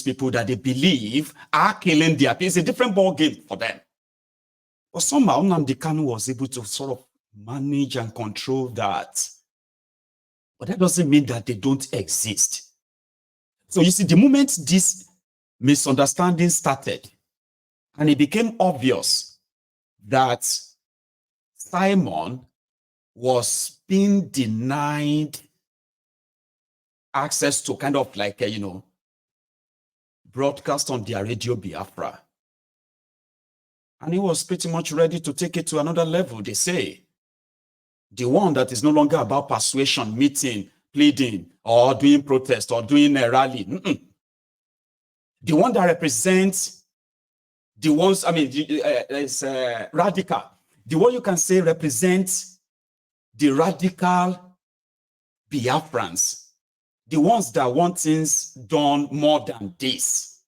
people that they believe are killing their people. It's a different ball game for them. But somehow Nnamdi Kanu was able to sort of manage and control that. But that doesn't mean that they don't exist. So you see, the moment this misunderstanding started, and it became obvious that Simon was being denied access to kind of like, broadcast on their radio Biafra. And he was pretty much ready to take it to another level, they say. The one that is no longer about persuasion, meeting, pleading, or doing protest, or doing a rally. The one that represents the ones, it's radical. The one you can say represents the radical Biafrans. The ones that want things done more than this.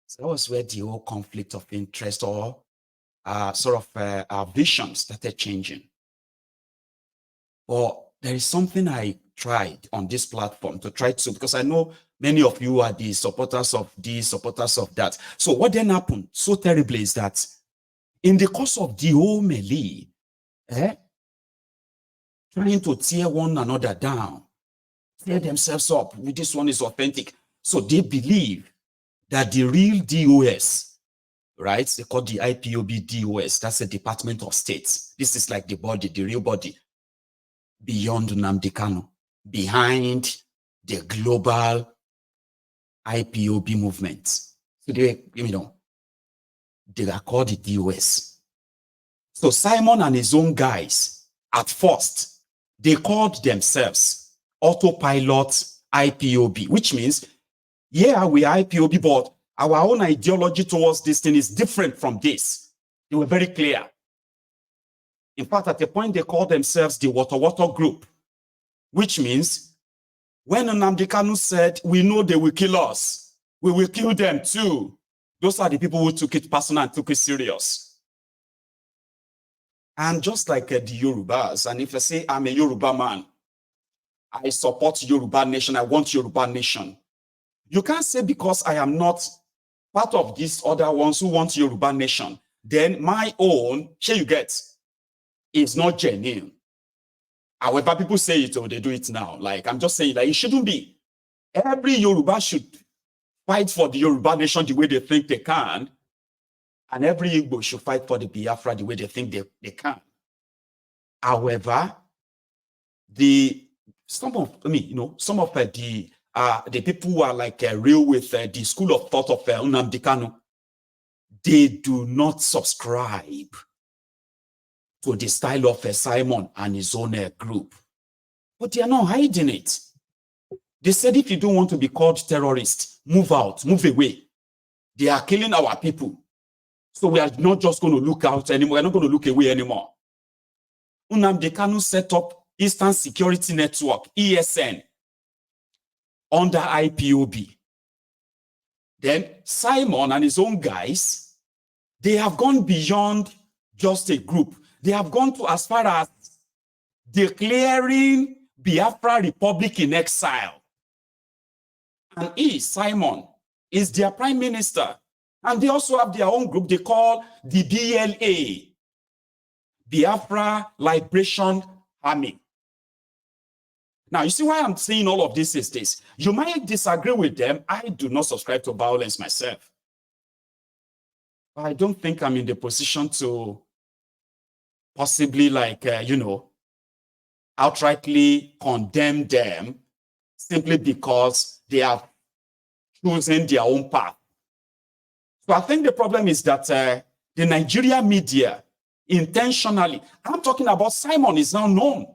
So that was where the whole conflict of interest or our vision started changing. But there is something I tried on this platform to try to, because I know many of you are the supporters of this, supporters of that. So what then happened so terribly is that in the course of the whole melee, trying to tear one another down, tear themselves up, this one is authentic. So they believe that the real DOS, right? They call the IPOB DOS, that's the Department of State. This is like the body, the real body, beyond Nnamdi Kanu, behind the global IPOB movement. So they are called the DOS. So Simon and his own guys, at first, they called themselves Autopilot IPOB, which means, yeah, we are IPOB, but our own ideology towards this thing is different from this. They were very clear. In fact, at a point, they called themselves the Water Group, which means when Nnamdi Kanu said, we know they will kill us, we will kill them too. Those are the people who took it personal and took it serious. And just like the Yorubas, and if I say I'm a Yoruba man, I support Yoruba nation, I want Yoruba nation. You can't say because I am not part of these other ones who want Yoruba nation, then my own, share you get, is not genuine. However, people say it or they do it now. Like, I'm just saying that it shouldn't be. Every Yoruba should fight for the Yoruba nation the way they think they can, and every Igbo should fight for the Biafra the way they think they can. However, some of the people who are like real with the school of thought of Nnamdi Kanu, they do not subscribe to the style of Simon and his own group. But they are not hiding it. They said, if you don't want to be called terrorist, move out, move away. They are killing our people. So we are not just going to look out anymore. We're not going to look away anymore. Nnamdi Kanu set up Eastern Security Network, ESN, under IPOB. Then Simon and his own guys, they have gone beyond just a group. They have gone to as far as declaring Biafra Republic in exile. And Simon, is their prime minister. And they also have their own group they call the BLA, Biafra Liberation Army. Now, you see why I'm saying all of this is this. You might disagree with them. I do not subscribe to violence myself. I don't think I'm in the position to possibly outrightly condemn them simply because they have chosen their own path. So I think the problem is that the Nigeria media intentionally, I'm talking about Simon is now known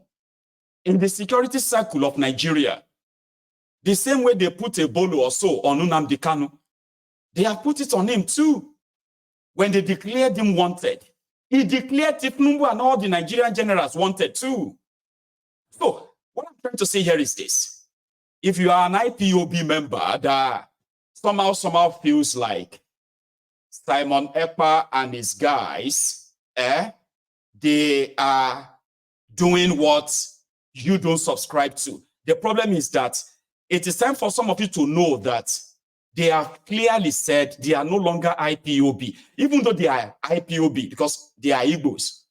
in the security circle of Nigeria. The same way they put a bolo or so on Nnamdi Kanu, they have put it on him too. When they declared him wanted, he declared Tinubu and all the Nigerian generals wanted too. So what I'm trying to say here is this. If you are an IPOB member that somehow feels like Simon Ekpa and his guys, they are doing what you don't subscribe to. The problem is that it is time for some of you to know that they have clearly said they are no longer IPOB, even though they are IPOB because they are Igbos.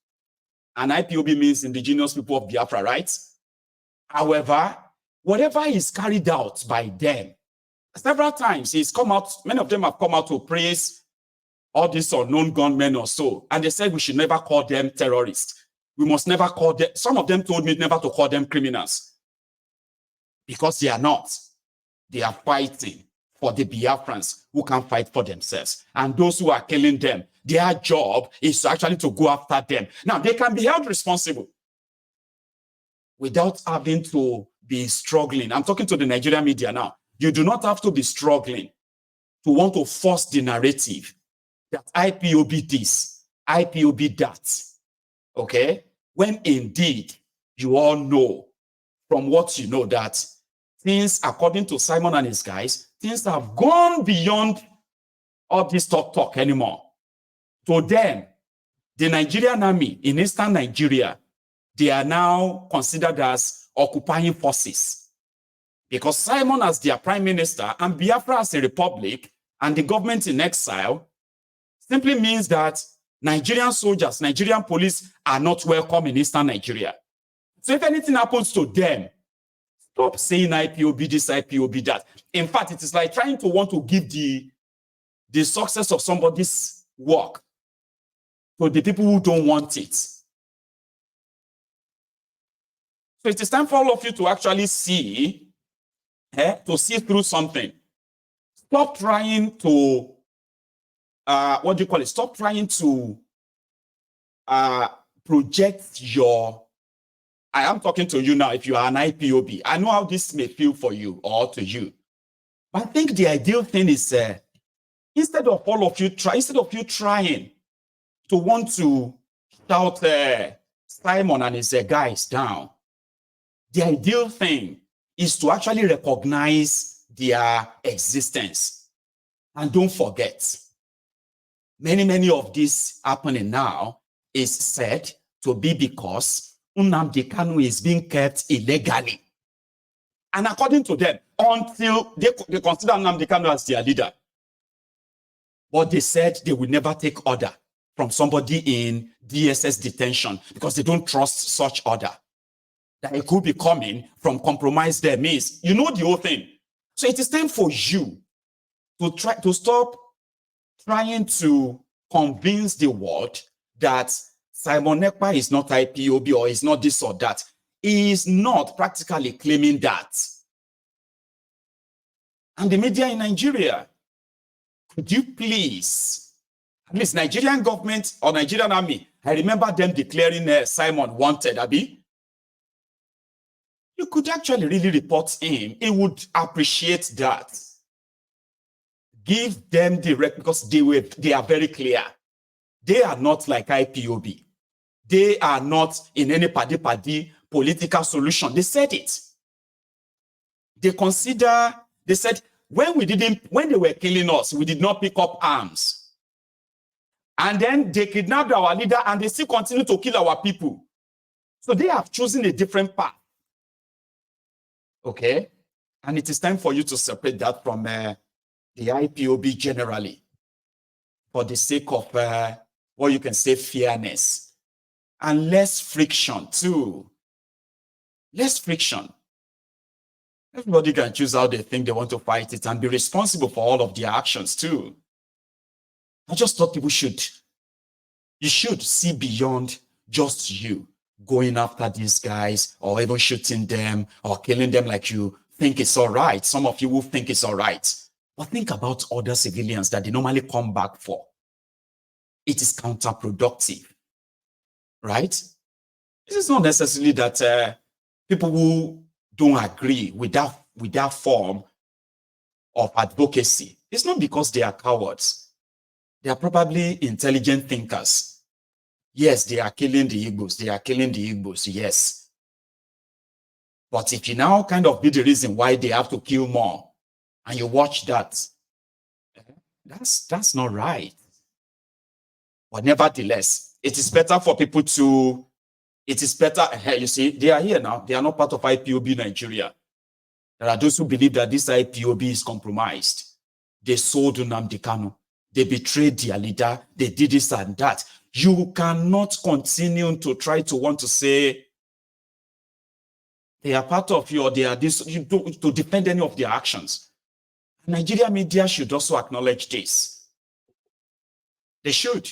And IPOB means indigenous people of Biafra, right? However, whatever is carried out by them, several times he's come out, many of them have come out to praise all these unknown gunmen or so, and they said we should never call them terrorists. We must never call them, some of them told me never to call them criminals, because they are not. They are fighting for the Biafrans who can fight for themselves. And those who are killing them, their job is actually to go after them. Now, they can be held responsible without having to be struggling. I'm talking to the Nigerian media now. You do not have to be struggling to want to force the narrative that IPOB this, IPOB that, okay? When indeed you all know from what you know that things, according to Simon and his guys, things have gone beyond all this talk anymore. To them, the Nigerian army in eastern Nigeria, they are now considered as occupying forces. Because Simon as their prime minister and Biafra as a republic and the government in exile simply means that Nigerian soldiers, Nigerian police are not welcome in eastern Nigeria. So if anything happens to them, stop saying IPOB this, IPOB that. In fact, it is like trying to want to give the success of somebody's work to the people who don't want it. So it is time for all of you to actually see, to see through something. Stop trying to, what do you call it? Stop trying to project your, I am talking to you now if you are an IPOB. I know how this may feel for you or to you. But I think the ideal thing is, instead of you trying to want to shout Simon and his guys down, the ideal thing is to actually recognize their existence. And don't forget, many of this happening now is said to be because Nnamdi Kanu is being kept illegally. And according to them, until they consider Nnamdi Kanu as their leader, but they said they will never take order from somebody in DSS detention because they don't trust such order. That it could be coming from compromise there means, you know the whole thing. So it is time for you to try to stop trying to convince the world that Simon Ekpa is not IPOB or is not this or that. He is not practically claiming that. And the media in Nigeria, could you please, at least Nigerian government or Nigerian army, I remember them declaring Simon wanted, Abi. You could actually really report him. He would appreciate that. Give them the record because they are very clear. They are not like IPOB. They are not in any party political solution. They said it. They said, when they were killing us, we did not pick up arms. And then they kidnapped our leader and they still continue to kill our people. So they have chosen a different path. Okay? And it is time for you to separate that from the IPOB generally, for the sake of what you can say fairness and less friction too. Less friction. Everybody can choose how they think they want to fight it and be responsible for all of their actions too. I just thought you should see beyond just you going after these guys or even shooting them or killing them like you think it's all right. Some of you will think it's all right. But think about other civilians that they normally come back for. It is counterproductive, right? This is not necessarily that people who don't agree with that form of advocacy. It's not because they are cowards. They are probably intelligent thinkers. Yes, they are killing the Igbos. They are killing the Igbos, yes. But if you now kind of be the reason why they have to kill more, and you watch that, that's not right. But nevertheless, it is better for people to, it is better, you see, they are here now. They are not part of IPOB Nigeria. There are those who believe that this IPOB is compromised. they sold Nnamdi Kanu. They betrayed their leader. They did this and that. You cannot continue to try to want to say they are part of you or they are this, to defend any of their actions. Nigeria media should also acknowledge this. They should.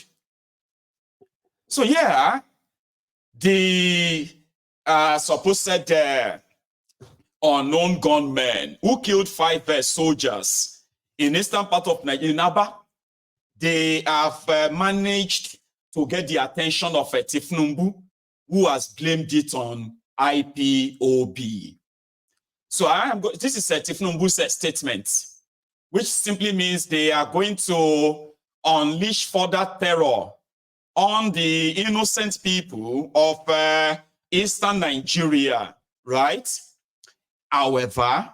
So yeah, the supposed unknown gunmen who killed 5 soldiers in eastern part of Nigeria, in Aba, they have managed to get the attention of Tinubu, who has blamed it on IPOB. So this is Tinubu's statement, which simply means they are going to unleash further terror on the innocent people of eastern Nigeria, right? However,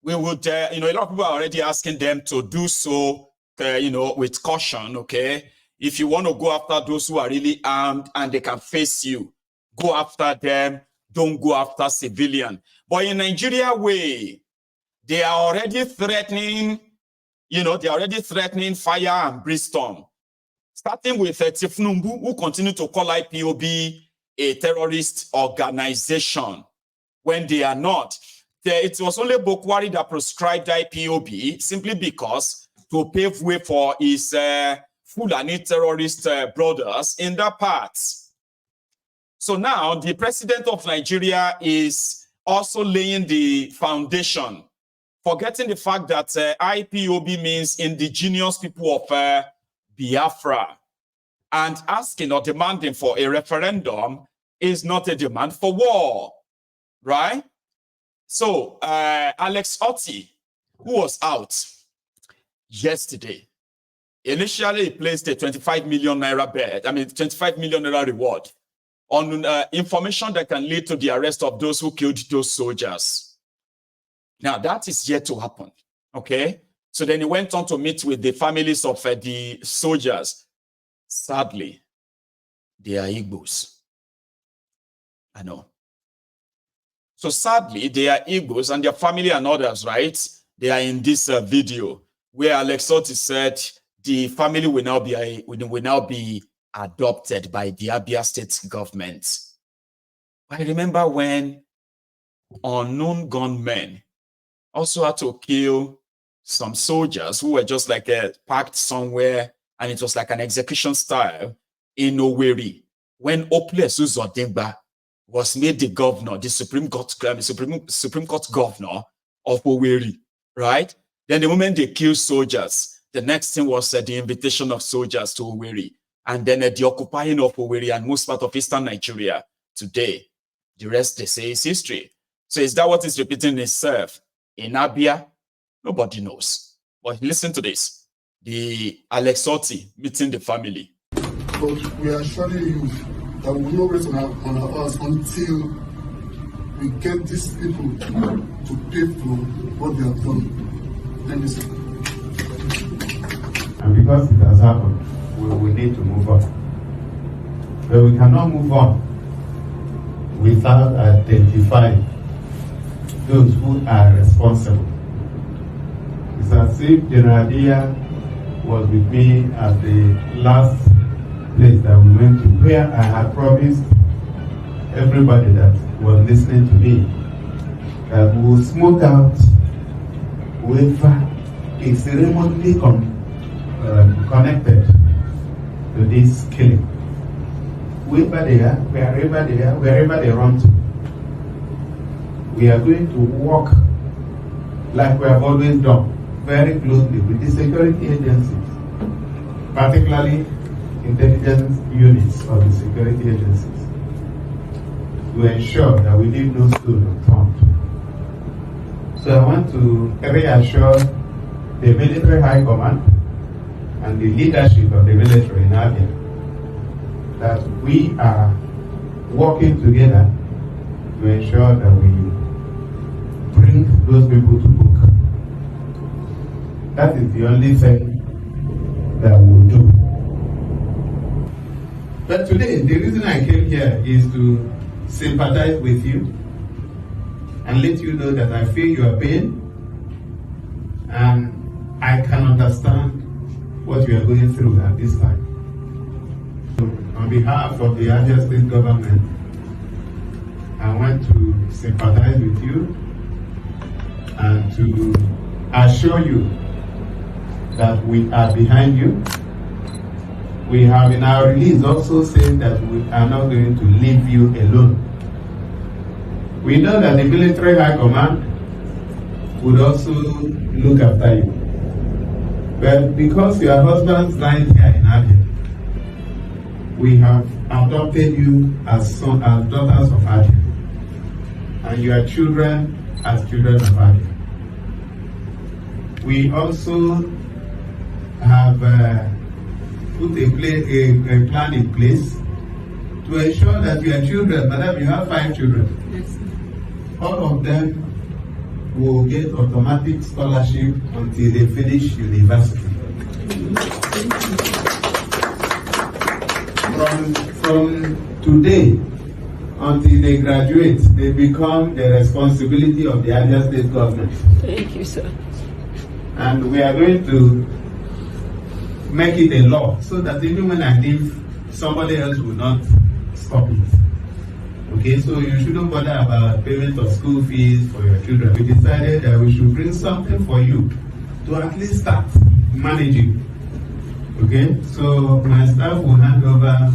we would, a lot of people are already asking them to do so, with caution, okay? If you want to go after those who are really armed and they can face you, go after them, don't go after civilian. But in Nigeria way, they are already threatening, fire and brimstone. Starting with Tinubu, who continue to call IPOB a terrorist organization when they are not. It was only Bokwari that proscribed IPOB simply because to pave way for his Fulani terrorist brothers in that part. So now the president of Nigeria is also laying the foundation, forgetting the fact that IPOB means indigenous people of Biafra, and asking or demanding for a referendum is not a demand for war, right? So Alex Otti, who was out yesterday, initially he placed a 25 million naira bet, 25 million naira reward on information that can lead to the arrest of those who killed those soldiers. Now that is yet to happen, okay? So then he went on to meet with the families of the soldiers. Sadly, they are Igbos. I know. So sadly, they are Igbos and their family and others, right? They are in this video where Alex Otti said the family will now be adopted by the Abia state government. I remember when unknown gunmen also had to kill some soldiers who were just like parked somewhere, and it was like an execution style in Owerri when Oples Uzodimba was made the governor, the Supreme Court governor of Owerri, right? Then the moment they killed soldiers, the next thing was the invitation of soldiers to Owerri, and then the occupying of Owerri and most part of eastern Nigeria today. The rest, they say, is history. So is that what is repeating itself in Abia? Nobody knows. But listen to this. The Alex Otti meeting the family. But we are assuring you that we will not rest on our hands until we get these people to pay for what they have done. Thank you, sir. And because it has happened, we need to move on. But we cannot move on without identifying those who are responsible. It's as if General Dia was with me at the last place that we went to, where I had promised everybody that was listening to me that we will smoke out whoever is remotely connected to this killing. Wherever they are, wherever they run to. We are going to work like we have always done, very closely with the security agencies, particularly intelligence units of the security agencies, to ensure that we leave no stone unturned. So I want to reassure the military high command and the leadership of the military in Abia that we are working together to ensure that we bring those people to book. That is the only thing that we'll do. But today, the reason I came here is to sympathize with you and let you know that I feel your pain and understand what you are going through at this time. So, on behalf of the Abia State government, I want to sympathize with you and to assure you that we are behind you. We have in our release also said that we are not going to leave you alone. We know that the military high command would also look after you. But because your husband's died here in Abia, we have adopted you as daughters of Abia, and your children as children of Abia. We also have put a plan in place to ensure that your children, madam, you have 5 children. Yes. All of them will get automatic scholarship until they finish university. From today until they graduate, they become the responsibility of the Abia State government. Thank you, sir. And we are going to make it a law so that even when I leave, somebody else will not stop it. Okay, so you shouldn't bother about payment of school fees for your children. We decided that we should bring something for you to at least start managing. Okay, so my staff will hand over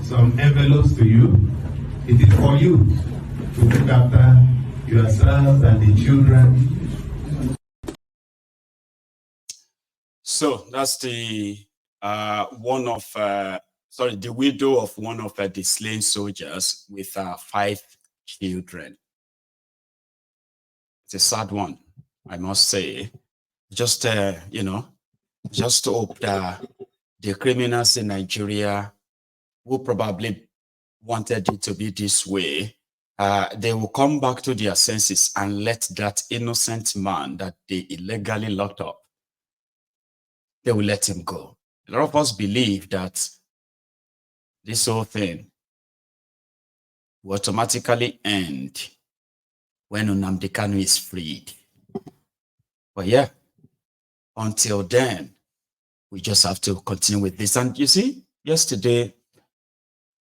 some envelopes to you. It is for you to look after yourselves and the children. So that's the the widow of one of the slain soldiers with 5 children. It's a sad one, I must say. Just just hope that the criminals in Nigeria who probably wanted it to be this way, they will come back to their senses and let that innocent man that they illegally locked up, they will let him go. A lot of us believe that this whole thing will automatically end when Nnamdi Kanu is freed. But yeah, until then, we just have to continue with this. And you see, yesterday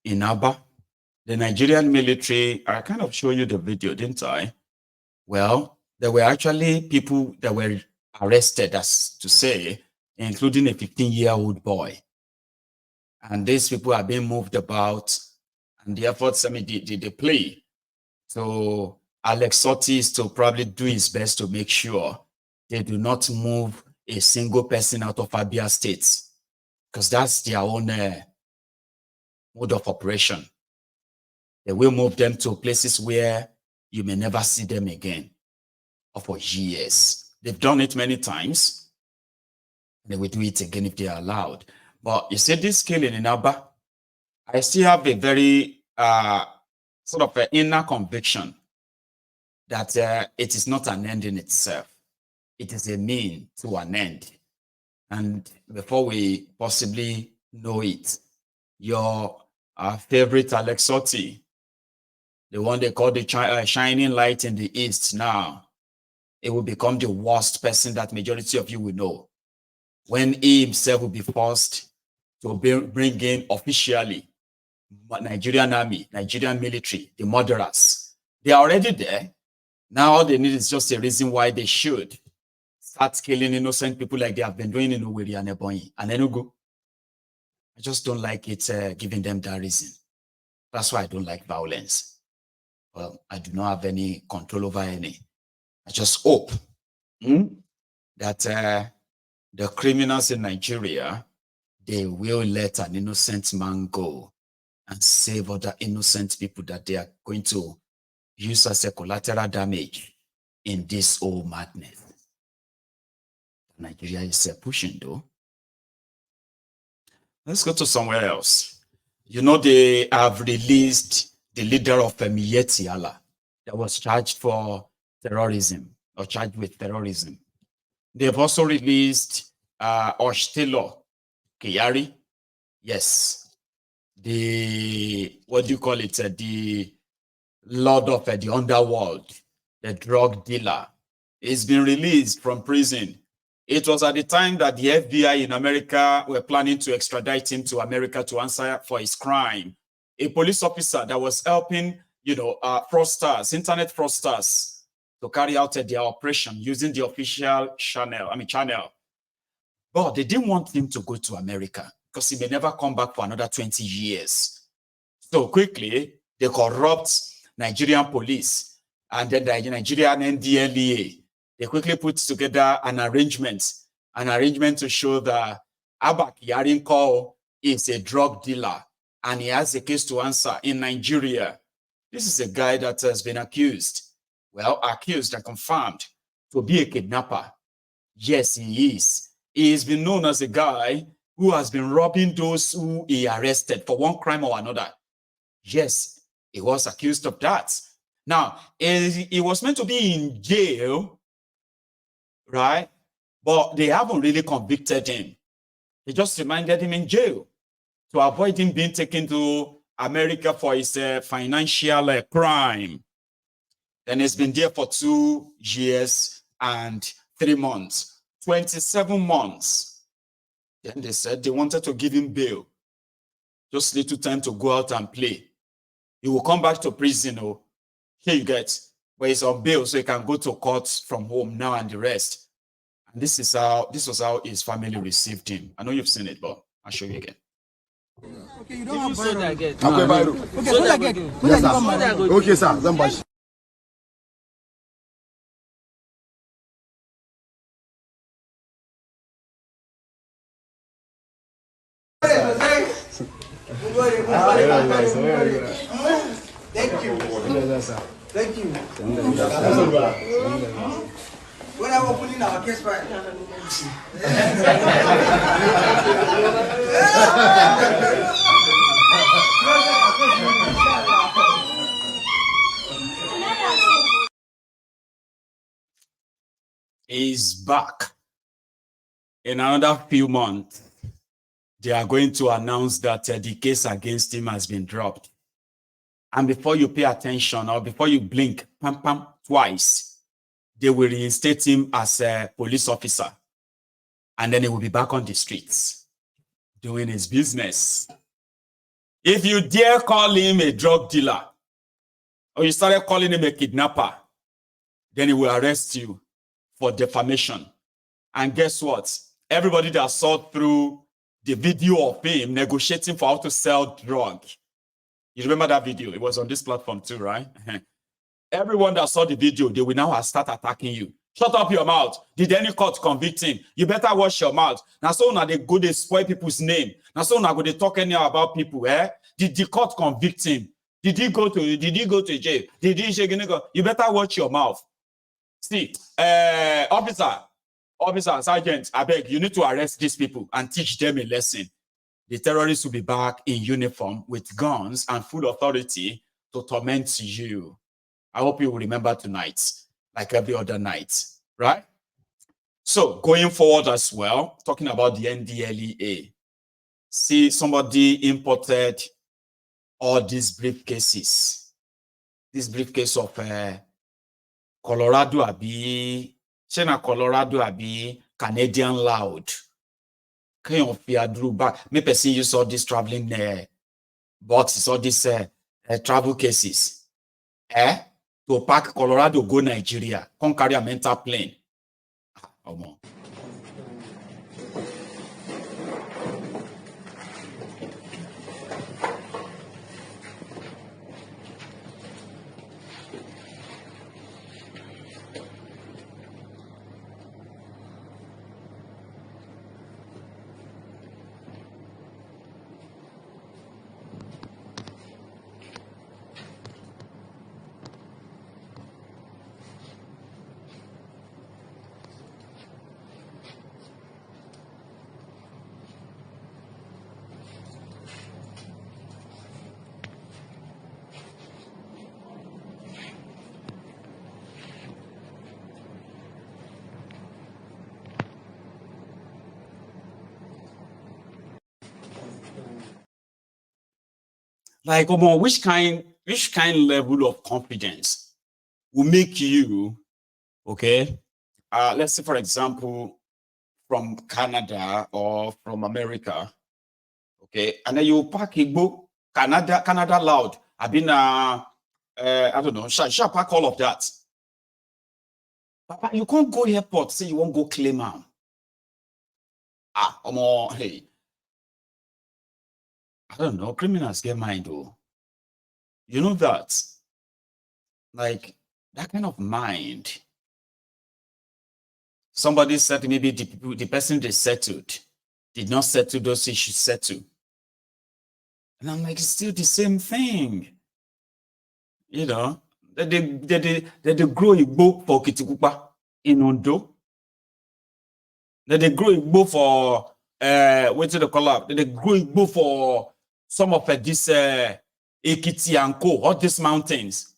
in Aba, the Nigerian military, I kind of showed you the video, didn't I? Well, there were actually people that were arrested, as to say, including a 15-year-old boy. And these people are being moved about, and the efforts, I mean, the play. So Alex Sotti is to probably do his best to make sure they do not move a single person out of Abia State, because that's their own mode of operation. They will move them to places where you may never see them again, or for years. They've done it many times. They will do it again if they are allowed. But you see, this killing in Aba, I still have a very sort of an inner conviction that it is not an end in itself. It is a mean to an end. And before we possibly know it, your favorite Alex Sotti, the one they call the shining light in the East now, it will become the worst person that majority of you will know, when he himself will be forced to bring in officially Nigerian army, Nigerian military, the murderers. They are already there. Now all they need is just a reason why they should start killing innocent people like they have been doing in Owerri and Ebonyi and Enugu. I just don't like it giving them that reason. That's why I don't like violence. Well, I do not have any control over any. I just hope that the criminals in Nigeria, they will let an innocent man go and save other innocent people that they are going to use as a collateral damage in this old madness. Nigeria is pushing though. Let's go to somewhere else. You know, they have released the leader of Miyetti Allah that was charged for terrorism or charged with terrorism. They've also released Oshtelo Kyari. Yes. The, what do you call it? The lord of the underworld, the drug dealer. He's been released from prison It was at the time that the FBI in America were planning to extradite him to America to answer for his crime. A police officer that was helping, fraudsters, internet fraudsters, to carry out their operation using the official channel. But they didn't want him to go to America because he may never come back for another 20 years. So quickly, they corrupt Nigerian police and then the Nigerian NDLEA. They quickly put together an arrangement to show that Abba Kyari is a drug dealer and he has a case to answer in Nigeria. This is a guy that has been accused and confirmed to be a kidnapper. Yes, he is. He has been known as a guy who has been robbing those who he arrested for one crime or another. Yes, he was accused of that. Now, he was meant to be in jail, right? But they haven't really convicted him. They just remanded him in jail to avoid him being taken to America for his financial crime. Then he's been there for 2 years and 3 months. 27 months. Then they said they wanted to give him bail. Just little time to go out and play. He will come back to prison. Oh, here you get. But he's on bail, so he can go to court from home now and the rest. And this was how his family received him. I know you've seen it, but I'll show you again. Okay, you don't have that again. Okay, so that again. Yes, sir. Okay, sir. Zambashi. Thank you. Thank you. When I was putting our case back. He's back. In another few months, they are going to announce that the case against him has been dropped. And before you pay attention or before you blink, pam, pam, twice, they will reinstate him as a police officer. And then he will be back on the streets doing his business. If you dare call him a drug dealer or you started calling him a kidnapper, then he will arrest you for defamation. And guess what? Everybody that saw through the video of him negotiating for how to sell drug. You remember that video? It was on this platform too, right? Everyone that saw the video, they will now start attacking you. Shut up your mouth. Did any court convict him? You better wash your mouth. Now, so now they go, they spoil people's name. Now, so now they talk anyhow about people, eh? Did the court convict him? Did he go to jail? Did he go? You better watch your mouth. See, officer, sergeant, I beg, you need to arrest these people and teach them a lesson. The terrorists will be back in uniform with guns and full authority to torment you. I hope you will remember tonight, like every other night, right? So going forward as well, talking about the NDLEA. See, somebody imported all these briefcases. This briefcase of Colorado Abi, China Colorado Abi, Canadian Loud. Kind of back. Maybe see you saw this traveling boxes, all these travel cases. To pack Colorado, go Nigeria, come carry a mental plane. Come on. Like, which kind level of confidence will make you, okay? Let's say, for example, from Canada or from America, okay, and then you pack Igbo, Canada loud. I've been, I don't know, shall pack all of that. Papa, you can't go airport, say you won't go claim am. Hey. I don't know, criminals get mind though. You know that? Like, that kind of mind. Somebody said maybe the person they settled did not settle those issues settle. And I'm like, it's still the same thing. You know, they grow Igbo for Kitikupa in Ondo. They grow Igbo for what do they call up? They grow Igbo for some of this Ekiti and Co, all these mountains.